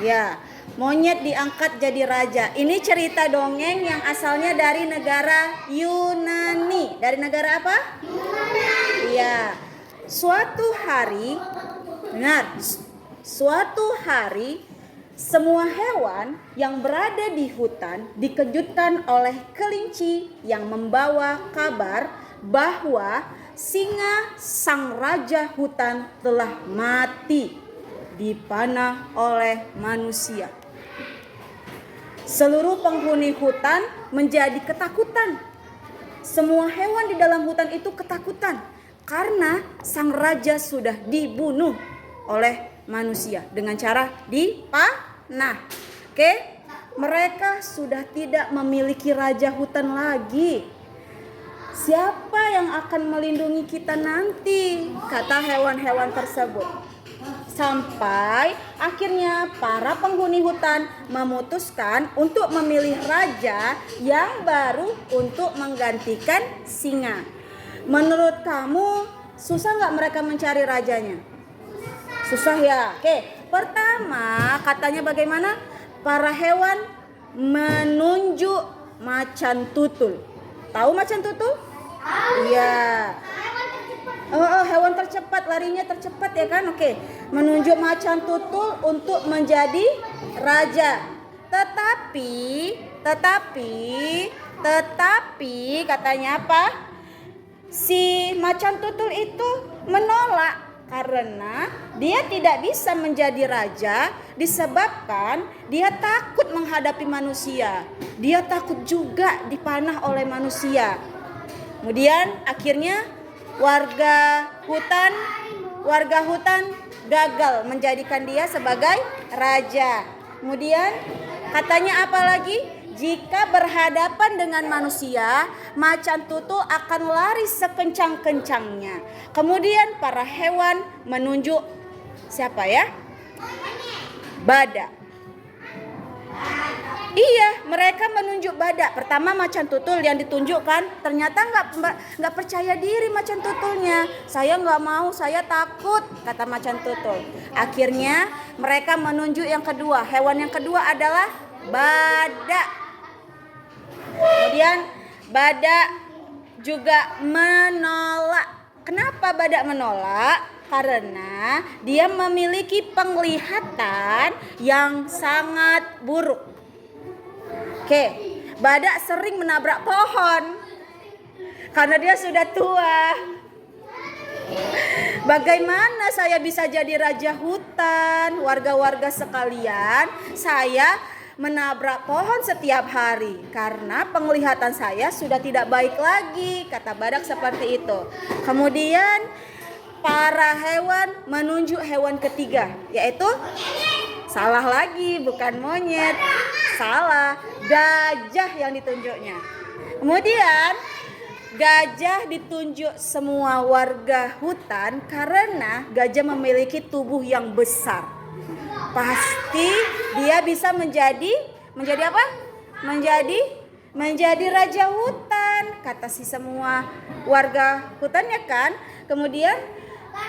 Ya, monyet diangkat jadi raja. Ini cerita dongeng yang asalnya dari negara Yunani. Dari negara apa? Yunani. Ya. Suatu hari, dengar. Suatu hari semua hewan yang berada di hutan dikejutkan oleh kelinci yang membawa kabar bahwa singa sang raja hutan telah mati dipanah oleh manusia. Seluruh penghuni hutan menjadi ketakutan. Semua hewan di dalam hutan itu ketakutan karena sang raja sudah dibunuh oleh manusia dengan cara dipanah. Oke, mereka sudah tidak memiliki raja hutan lagi. Siapa yang akan melindungi kita nanti? Kata hewan-hewan tersebut. Sampai akhirnya para penghuni hutan memutuskan untuk memilih raja yang baru untuk menggantikan singa. Menurut kamu susah nggak mereka mencari rajanya? Susah ya. Oke, pertama katanya bagaimana? Para hewan menunjuk macan tutul. Tahu macan tutul? Iya. Hewan tercepat, larinya tercepat ya kan? Oke, menunjuk macan tutul untuk menjadi raja. Tetapi katanya apa? Si macan tutul itu menolak karena dia tidak bisa menjadi raja disebabkan dia takut menghadapi manusia. Dia takut juga dipanah oleh manusia. Kemudian akhirnya warga hutan gagal menjadikan dia sebagai raja. Kemudian katanya apa lagi? Jika berhadapan dengan manusia, macan tutul akan lari sekencang-kencangnya. Kemudian para hewan menunjuk siapa ya? Badak. Iya, mereka menunjuk badak. Pertama macan tutul yang ditunjukkan, ternyata nggak percaya diri macan tutulnya. Saya nggak mau, saya takut, kata macan tutul. Akhirnya mereka menunjuk yang kedua. Hewan yang kedua adalah badak. Kemudian badak juga menolak. Kenapa badak menolak? Karena dia memiliki penglihatan yang sangat buruk. Oke, badak sering menabrak pohon karena dia sudah tua. Bagaimana saya bisa jadi raja hutan? Warga-warga sekalian, saya menabrak pohon setiap hari karena penglihatan saya sudah tidak baik lagi, kata badak seperti itu. Kemudian para hewan menunjuk hewan ketiga, yaitu salah lagi, bukan monyet, salah, gajah yang ditunjuknya. Kemudian gajah ditunjuk semua warga hutan karena gajah memiliki tubuh yang besar. Pasti dia bisa menjadi apa? Menjadi raja hutan, kata si semua warga hutannya kan. Kemudian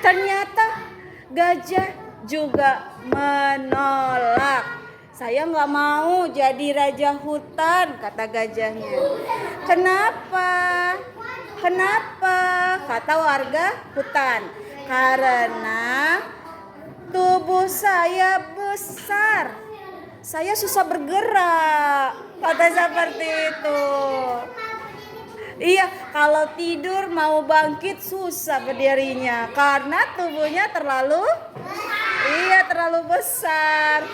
ternyata gajah juga menolak. Saya nggak mau jadi raja hutan, kata gajahnya. Kenapa? Kata warga hutan. Karena tubuh saya besar. Saya susah bergerak, kata seperti itu. Iya, kalau tidur mau bangkit susah berdirinya karena tubuhnya terlalu besar.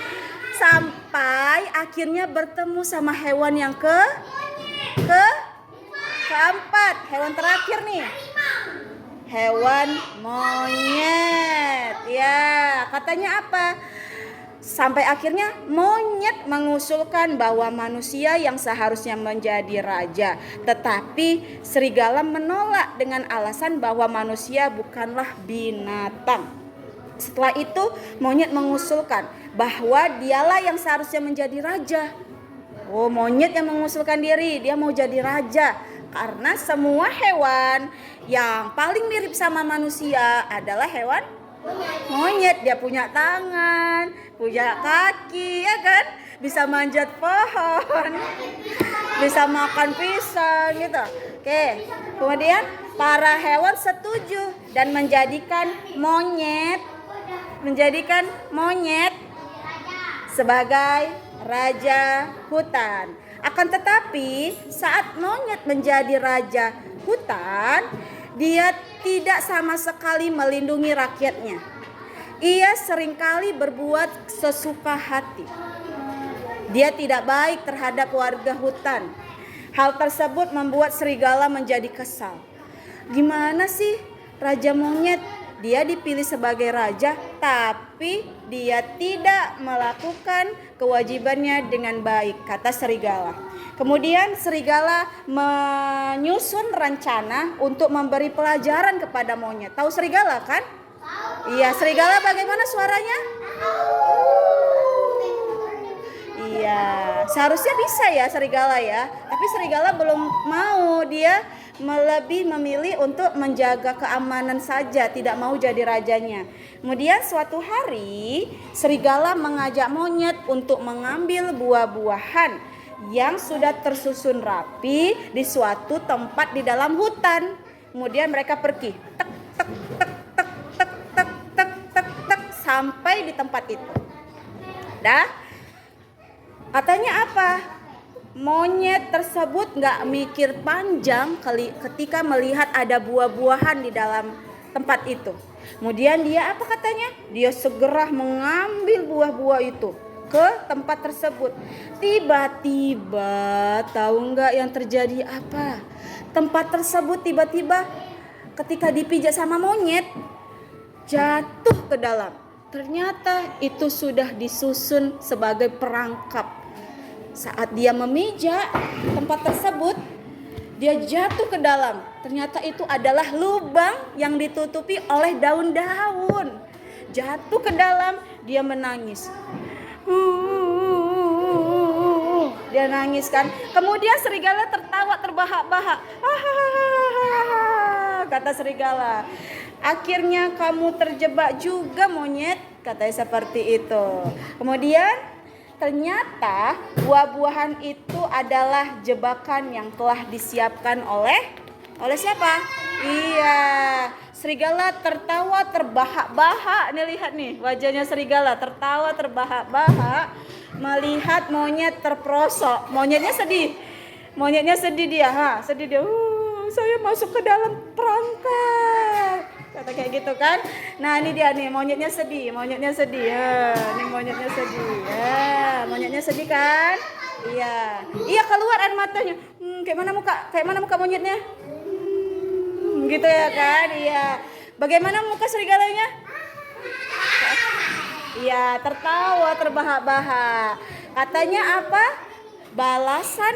Sampai akhirnya bertemu sama hewan yang keempat, hewan terakhir nih. Hewan monyet. Ya, katanya apa? Sampai akhirnya monyet mengusulkan bahwa manusia yang seharusnya menjadi raja. Tetapi serigala menolak dengan alasan bahwa manusia bukanlah binatang. Setelah itu monyet mengusulkan bahwa dialah yang seharusnya menjadi raja. Oh, monyet yang mengusulkan diri, dia mau jadi raja. Karena semua hewan yang paling mirip sama manusia adalah hewan Monyet, dia punya tangan, punya kaki, ya kan? Bisa manjat pohon, bisa makan pisang gitu. Oke, kemudian para hewan setuju dan menjadikan monyet sebagai raja hutan. Akan tetapi saat monyet menjadi raja hutan, dia tidak sama sekali melindungi rakyatnya. Ia seringkali berbuat sesuka hati. Dia tidak baik terhadap warga hutan. Hal tersebut membuat serigala menjadi kesal. Gimana sih raja monyet? Dia dipilih sebagai raja, tapi dia tidak melakukan kewajibannya dengan baik, kata serigala. Kemudian serigala menyusun rencana untuk memberi pelajaran kepada monyet. Tahu serigala kan? Iya, serigala bagaimana suaranya? Iya, seharusnya bisa ya serigala ya. Tapi serigala belum mau, dia lebih memilih untuk menjaga keamanan saja, tidak mau jadi rajanya. Kemudian suatu hari serigala mengajak monyet untuk mengambil buah-buahan yang sudah tersusun rapi di suatu tempat di dalam hutan. Kemudian mereka pergi, tek tek tek tek tek tek tek tek tek sampai di tempat itu. Dah, katanya apa? Monyet tersebut gak mikir panjang ketika melihat ada buah-buahan di dalam tempat itu. Kemudian dia apa katanya? Dia segera mengambil buah-buah itu ke tempat tersebut. Tiba-tiba tahu gak yang terjadi apa? Tempat tersebut tiba-tiba ketika dipijak sama monyet jatuh ke dalam. Ternyata itu sudah disusun sebagai perangkap. Saat dia memijak tempat tersebut, dia jatuh ke dalam. Ternyata itu adalah lubang yang ditutupi oleh daun-daun. Jatuh ke dalam, dia menangis. Dia nangis kan. Kemudian serigala tertawa terbahak-bahak. Kata serigala, akhirnya kamu terjebak juga monyet, katanya seperti itu. Kemudian ternyata buah-buahan itu adalah jebakan yang telah disiapkan oleh siapa? Iya, serigala tertawa terbahak-bahak. Nih lihat nih, wajahnya serigala tertawa terbahak-bahak melihat monyet terperosok. Monyetnya sedih dia, sedih dia. Saya masuk ke dalam perangkap. Kata kayak gitu kan. Nah ini dia nih, monyetnya sedih ya. Ini monyetnya sedih ya. Monyetnya sedih kan? Iya keluar air matanya. Kayak mana muka monyetnya? Gitu ya kan? Iya. Bagaimana muka serigalanya? Iya, tertawa terbahak-bahak. Katanya apa? Balasan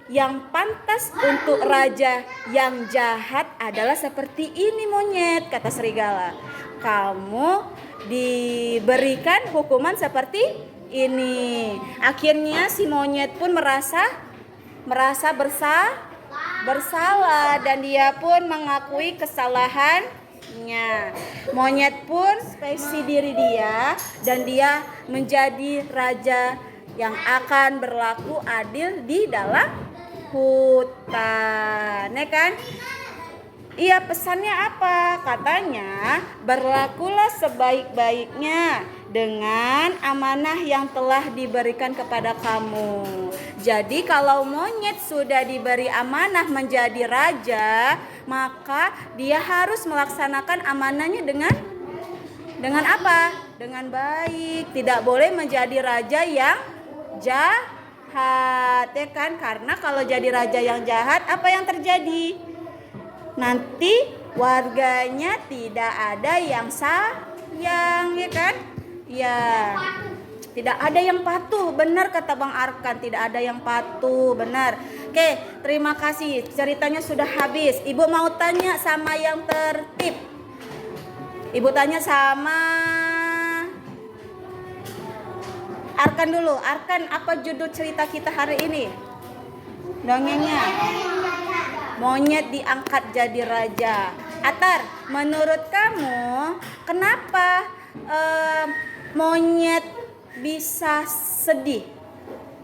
yang pantas untuk raja yang jahat adalah seperti ini monyet, kata serigala. Kamu diberikan hukuman seperti ini. Akhirnya si monyet pun merasa bersalah dan dia pun mengakui kesalahannya. Monyet pun spesi diri dia dan dia menjadi raja yang akan berlaku adil di dalam hutan, ya kan? Iya, pesannya apa? Katanya berlakulah sebaik-baiknya dengan amanah yang telah diberikan kepada kamu. Jadi kalau monyet sudah diberi amanah menjadi raja, maka dia harus melaksanakan amanahnya dengan apa? Dengan baik. Tidak boleh menjadi raja yang jahat, ya kan? Karena kalau jadi raja yang jahat, apa yang terjadi? Nanti warganya tidak ada yang sayang, ya kan? Ya, tidak ada yang patuh. Benar kata Bang Arkan, tidak ada yang patuh, benar. Oke, terima kasih. Ceritanya sudah habis. Ibu mau tanya sama yang tertib. Ibu tanya sama Arkan dulu. Arkan, apa judul cerita kita hari ini? Dongengnya Monyet Diangkat Jadi Raja. Atar, menurut kamu kenapa monyet bisa sedih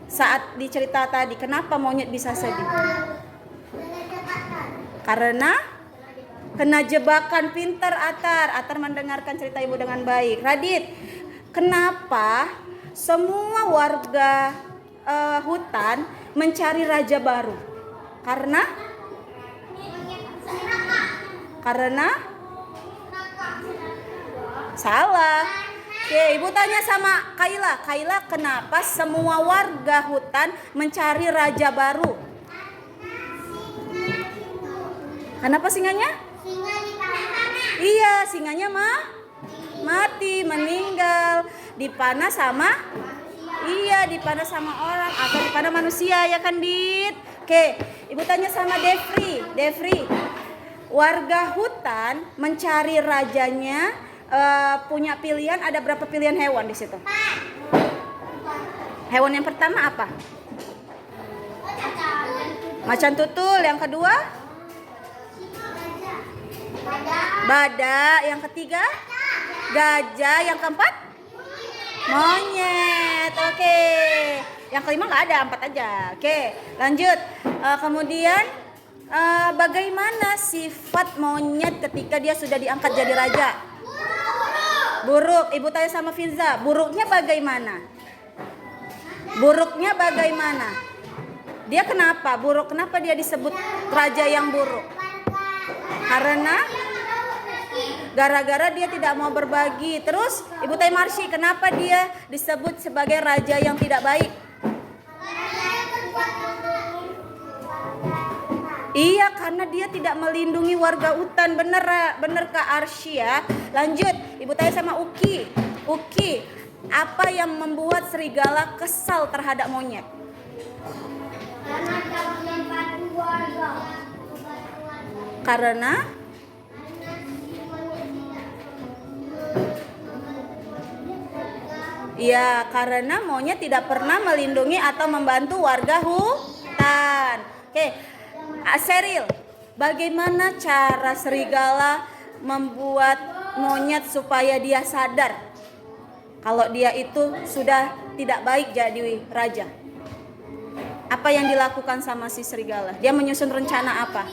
saat dicerita tadi? Kenapa monyet bisa sedih? Karena kena jebakan. Pintar Atar. Atar mendengarkan cerita ibu dengan baik. Radit, kenapa semua warga hutan mencari raja baru? Karena salah. Oke, ibu tanya sama Kaila. Kaila, kenapa semua warga hutan mencari raja baru? Kenapa singanya? Iya, singanya mati, meninggal, dipanah sama orang atau dipanah manusia, ya kan, Dit? Oke, ibu tanya sama Devri, warga hutan mencari rajanya, punya pilihan, ada berapa pilihan hewan di situ? Hewan yang pertama apa? Macan tutul. Yang kedua? Badak. Yang ketiga? Gajah. Yang keempat? Monyet. Oke. Yang kelima nggak ada, 4 aja. Oke, lanjut. Kemudian bagaimana sifat monyet ketika dia sudah diangkat jadi raja? Buruk. Ibu tanya sama Finza, buruknya bagaimana? Dia kenapa buruk? Kenapa dia disebut raja yang buruk? Karena gara-gara dia tidak mau berbagi. Terus ibu tanya Marsy, kenapa dia disebut sebagai raja yang tidak baik? Iya, karena dia tidak melindungi warga hutan. Bener Kak Arsy ya. Lanjut, ibu tanya sama Uki. Uki, apa yang membuat serigala kesal terhadap monyet? Karena iya, karena monyet tidak pernah melindungi atau membantu warga hutan. Oke. Seril, bagaimana cara serigala membuat monyet supaya dia sadar kalau dia itu sudah tidak baik jadi raja? Apa yang dilakukan sama si serigala? Dia menyusun rencana apa?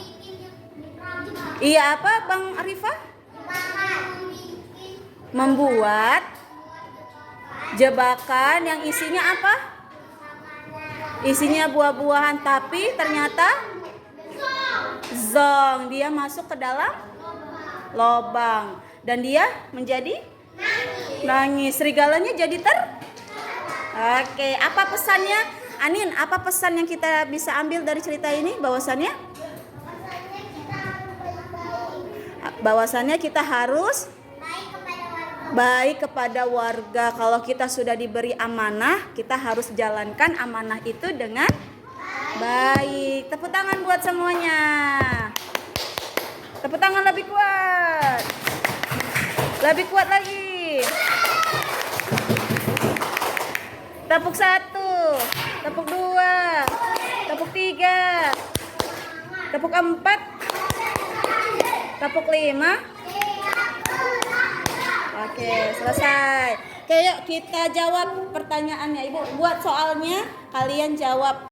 Iya, apa Bang Arifah? Membuat jebakan yang isinya apa? Isinya buah-buahan, tapi ternyata zong, dia masuk ke dalam lobang dan dia menjadi nangis. Serigalanya jadi Oke, apa pesannya? Anin, apa pesan yang kita bisa ambil dari cerita ini? Bahwasannya kita harus baik kepada warga. Kalau kita sudah diberi amanah, kita harus jalankan amanah itu dengan baik. Tepuk tangan buat semuanya. Tepuk tangan lebih kuat. Lebih kuat lagi. Tepuk 1, tepuk 2, tepuk 3, tepuk 4, tepuk 5. Oke, selesai. Oke, yuk kita jawab pertanyaannya. Ibu buat soalnya, kalian jawab.